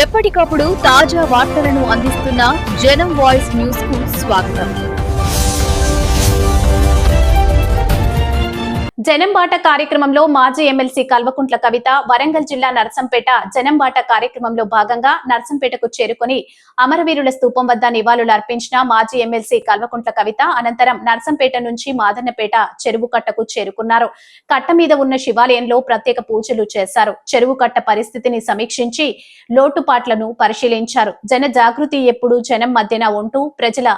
ఎప్పటికప్పుడు తాజా వార్తలను అందిస్తున్న జనం వాయిస్ న్యూస్ కు స్వాగతం. జనం బాట కార్యక్రమంలో మాజీ ఎమ్మెల్సీ కల్వకుంట్ల కవిత వరంగల్ జిల్లా నర్సంపేట జనం బాట కార్యక్రమంలో భాగంగా నర్సంపేటకు చేరుకుని అమరవీరుల స్తూపం వద్ద నివాళులు అర్పించిన మాజీ ఎమ్మెల్సీ కల్వకుంట్ల కవిత అనంతరం నర్సంపేట నుంచి మాదన్నపేట చెరువు కట్టకు చేరుకున్నారు. కట్ట మీద ఉన్న శివాలయంలో ప్రత్యేక పూజలు చేశారు. చెరువు కట్ట పరిస్థితిని సమీక్షించి లోటుపాట్లను పరిశీలించారు. జన జాగృతి ఎప్పుడు జనం మధ్యన ఉంటూ ప్రజల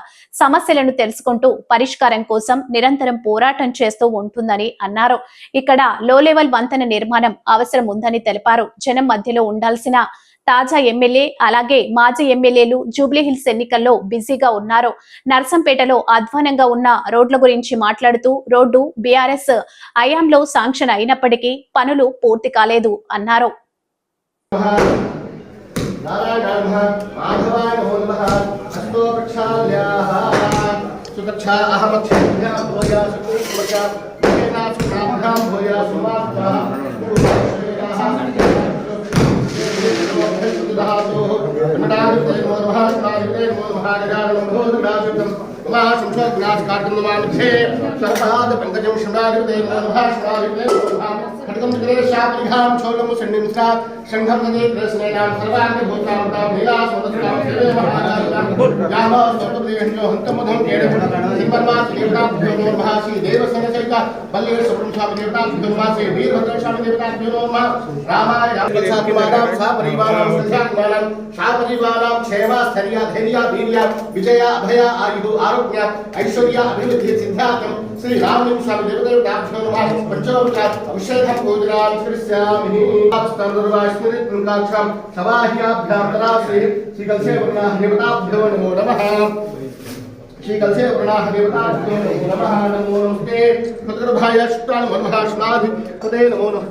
సమస్యలను తెలుసుకుంటూ పరిష్కారం కోసం నిరంతరం పోరాటం చేస్తూ ఉంటుందని అన్నారు. ఇక్కడ లో లెవెల్ వంతెన నిర్మాణం అవసరం ఉందని తెలిపారు. జనం మధ్యలో ఉండాల్సిన తాజా ఎమ్మెల్యే అలాగే మాజీ ఎమ్మెల్యేలు జూబ్లీహిల్స్ ఎన్నికల్లో బిజీగా ఉన్నారు. నర్సంపేటలో అధ్వానంగా ఉన్న రోడ్ల గురించి మాట్లాడుతూ రోడ్డు బీఆర్ఎస్ హయాంలో శాంక్షన్ అయినప్పటికీ పనులు పూర్తి కాలేదు అన్నారు. विजया अभया आयु आरोग्य ऐश्वर्य अभिवृद्धि सिद्धार्थम श्री रामलिंग स्वामी देवदेवताभ्यो नमः पंचोपचार अभिषेकं पूजनां करिष्यामि स्तंदर्वाश्मृतकाक्षं सवाह्याभ्यां तदा श्री कलसे वर्णा देवताभ्यो नमो नमः श्री कलसे वर्णा देवताभ्यो नमो नमः नमो नमस्ते पुत्रभाय शुक्रान मनमहास्नाधि तदे नमो नमः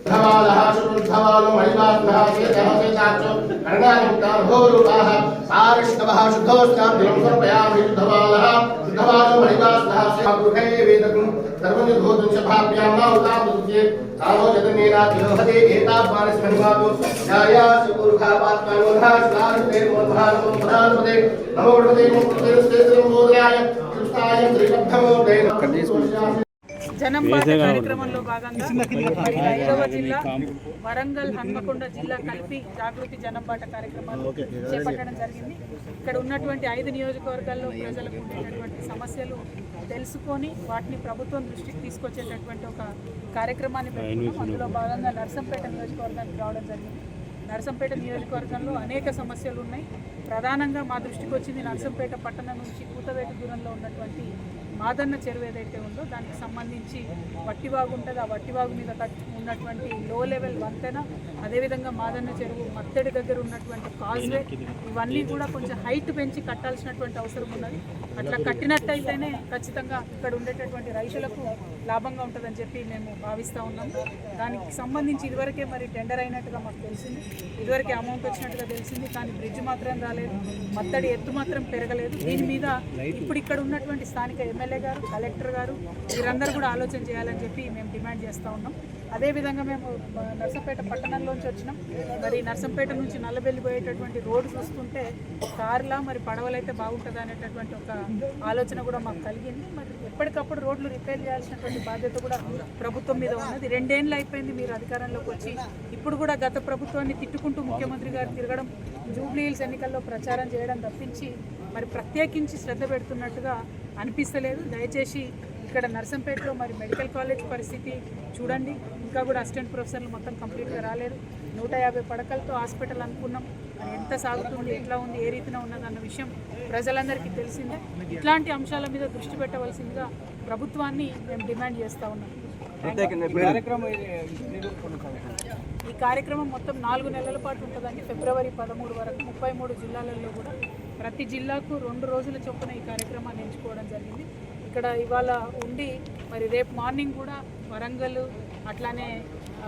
धवालः शुद्धवालो महिमात्मः सेतः सेताचो कर्णामुक्ताः भोरुपाः सारिष्टवः शुद्धोस्ताब्दिलं समर्पयामि शुद्धवालः शुद्धवालो महिमात्मः सेतः वेदकं सर्वनिर्भूतं सभाभ्यां नाउतामुच्ये सारो जगन्नेनातिलोहते एतावानस्महिमातो जाया सुपुरुखापात्मानोधा स्नारुते मोधानमोधानपदे नमो भगवते मुक्ते स्तेत्रं बोधयाय कृष्णाय त्रिपद्धमोदे జనం బాట కార్యక్రమంలో భాగంగా 5వ జిల్లా వరంగల్ హన్మకొండ జిల్లా కలిపి జాగృతి జనం బాట కార్యక్రమాలు చేపట్టడం జరిగింది. ఇక్కడ ఉన్నటువంటి 5 నియోజకవర్గాల్లో ప్రజలకు ఉండేటటువంటి సమస్యలు తెలుసుకొని వాటిని ప్రభుత్వం దృష్టికి తీసుకొచ్చేటటువంటి ఒక కార్యక్రమాన్ని పెట్టుకున్నాం. అందులో భాగంగా నర్సంపేట నియోజకవర్గానికి రావడం జరిగింది. నర్సంపేట నియోజకవర్గంలో అనేక సమస్యలు ఉన్నాయి. ప్రధానంగా మా దృష్టికి వచ్చింది నర్సంపేట పట్టణం నుంచి కూతవేటు దూరంలో ఉన్నటువంటి మాదన్న చెరువు ఏదైతే ఉందో దానికి సంబంధించి వట్టివాగు ఉంటుంది. ఆ వట్టివాగు మీద ఉన్నటువంటి లో లెవెల్ వంతెన, అదేవిధంగా మాదన్న చెరువు మత్తడి దగ్గర ఉన్నటువంటి కాజ్వే, ఇవన్నీ కూడా కొంచెం హైట్ పెంచి కట్టాల్సినటువంటి అవసరం ఉన్నది. అట్లా కట్టినట్టయితేనే ఖచ్చితంగా ఇక్కడ ఉండేటటువంటి రైతులకు లాభంగా ఉంటుందని చెప్పి మేము భావిస్తూ ఉన్నాము. దానికి సంబంధించి ఇదివరకే మరి టెండర్ అయినట్టుగా మాకు తెలిసింది, ఇదివరకే అమౌంట్ వచ్చినట్టుగా తెలిసింది. కానీ బ్రిడ్జ్ మాత్రం రాలేదు, మత్తడి ఎత్తు మాత్రం పెరగలేదు. దీని మీద ఇప్పుడు ఇక్కడ ఉన్నటువంటి స్థానిక ఎమ్మెల్యే గారు, కలెక్టర్ గారు వీరందరూ కూడా ఆలోచన చేయాలని చెప్పి మేము డిమాండ్ చేస్తూ ఉన్నాం. అదేవిధంగా మేము నర్సంపేట పట్టణంలోంచి వచ్చినాం. మరి నర్సంపేట నుంచి నల్లబెల్లి పోయేటటువంటి రోడ్డు చూస్తుంటే కార్లా మరి పడవలైతే బాగుంటుంది అనేటటువంటి ఒక ఆలోచన కూడా మాకు కలిగింది. మరి ఎప్పటికప్పుడు రోడ్లు రిపేర్ చేయాల్సినటువంటి బాధ్యత కూడా ప్రభుత్వం మీద ఉన్నది. 2 ఏళ్ళు అయిపోయింది మీరు అధికారంలోకి వచ్చి. ఇప్పుడు కూడా గత ప్రభుత్వాన్ని తిట్టుకుంటూ ముఖ్యమంత్రి గారు తిరగడం, జూబ్లీహిల్స్ ఎన్నికల్లో ప్రచారం చేయడం తప్పించి మరి ప్రత్యేకించి శ్రద్ధ పెడుతున్నట్టుగా అనిపిస్తలేదు. దయచేసి ఇక్కడ నర్సంపేటలో మరి మెడికల్ కాలేజ్ పరిస్థితి చూడండి. ఇంకా కూడా అసిస్టెంట్ ప్రొఫెసర్లు మొత్తం కంప్లీట్గా రాలేరు. 150 పడకలతో హాస్పిటల్ అనుకున్నాం. మరి ఎంత సాగుతుంది, ఎట్లా ఉంది, ఏ రీతిన ఉన్నదన్న విషయం ప్రజలందరికీ తెలిసిందే. ఇట్లాంటి అంశాల మీద దృష్టి పెట్టవలసిందిగా ప్రభుత్వాన్ని మేము డిమాండ్ చేస్తూ ఉన్నాం. ఈ కార్యక్రమం మొత్తం 4 నెలల పాటు ఉంటుందండి. ఫిబ్రవరి 13 వరకు 33 జిల్లాలలో కూడా ప్రతి జిల్లాకు 2 రోజుల చొప్పున ఈ కార్యక్రమాన్ని ఎంచుకోవడం జరిగింది. ఇక్కడ ఇవాళ ఉండి మరి రేపు మార్నింగ్ కూడా వరంగల్, అట్లానే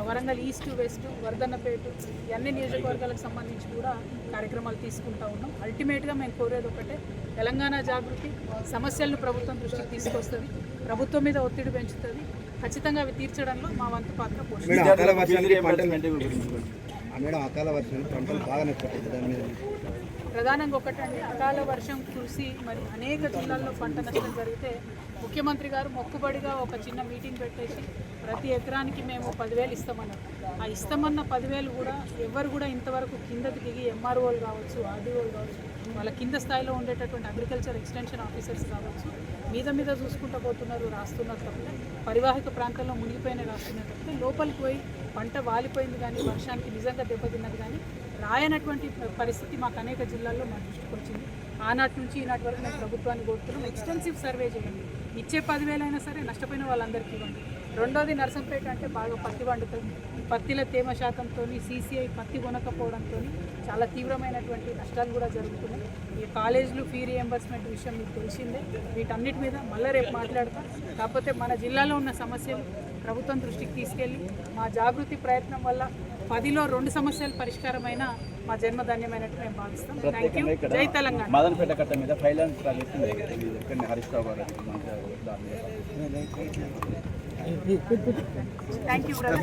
వరంగల్ ఈస్ట్, వెస్ట్, వర్ధన్నపేట ఇవన్నీ నియోజకవర్గాలకు సంబంధించి కూడా కార్యక్రమాలు తీసుకుంటూ ఉన్నాం. అల్టిమేట్గా మేము కోరేది ఒకటే, తెలంగాణ జాగృతి సమస్యలను ప్రభుత్వం దృష్టికి తీసుకొస్తుంది, ప్రభుత్వం మీద ఒత్తిడి పెంచుతుంది. ఖచ్చితంగా అవి తీర్చడంలో మా వంతు పాత్ర పోషిస్తాం. మేడం అకాల వర్షం పంటలు బాగా నష్టపోతుంది దాని మీద ప్రధానంగా ఒకటండి, అకాల వర్షం కురిసి మరి అనేక జిల్లాల్లో పంట నష్టం జరిగితే ముఖ్యమంత్రి గారు మొక్కుబడిగా ఒక చిన్న మీటింగ్ పెట్టేసి ప్రతి ఎకరానికి మేము 10,000 ఇస్తామన్నారు. ఆ ఇస్తామన్న 10,000 కూడా ఎవరు కూడా ఇంతవరకు కిందకి దిగి ఎంఆర్ఓలు కావచ్చు, ఆర్డీఓలు కావచ్చు, వాళ్ళ కింద స్థాయిలో ఉండేటటువంటి అగ్రికల్చర్ ఎక్స్టెన్షన్ ఆఫీసర్స్ కావచ్చు, మీద చూసుకుంటూ పోతున్నారు, రాస్తున్నారు తప్పితే పరివాహిక ప్రాంతాల్లో మునిగిపోయిన రాస్తున్నారు తప్పితే లోపలికి పోయి పంట వాలిపోయింది కానీ వర్షానికి నిజంగా దెబ్బతిన్నది కానీ రాయనటువంటి పరిస్థితి మాకు అనేక జిల్లాల్లో మా దృష్టికి వచ్చింది. ఆనాటి నుంచి ఈనాటి వరకు మేము ప్రభుత్వాన్ని కోరుతున్నాం, ఎక్స్టెన్సివ్ సర్వే చేయండి. ఇచ్చే 10,000 అయినా సరే నష్టపోయిన వాళ్ళందరికీ ఇవ్వండి. రెండోది, నర్సంపేట అంటే బాగా పత్తి పండుతుంది. పత్తిల తేమ శాతంతో సీసీఐ పత్తి కొనకపోవడంతో చాలా తీవ్రమైనటువంటి నష్టాలు కూడా జరుగుతున్నాయి. ఈ కాలేజీలు ఫీ రియంబర్స్మెంట్ విషయం మీకు తెలిసిందే. వీటన్నిటి మీద మళ్ళీ రేపు మాట్లాడతాం. కాకపోతే మన జిల్లాలో ఉన్న సమస్యలు ప్రభుత్వం దృష్టికి తీసుకెళ్ళి మా జాగృతి ప్రయత్నం వల్ల 10లో 2 సమస్యలు పరిష్కారమైన మా జన్మధన్యమైనట్టు మేము భావిస్తాం. Thank you. జై తెలంగాణ. మదనపేట కట్ట మీద ఫైనాన్స్ హరీష్ రావు గారు థ్యాంక్ యూ బ్రదర్.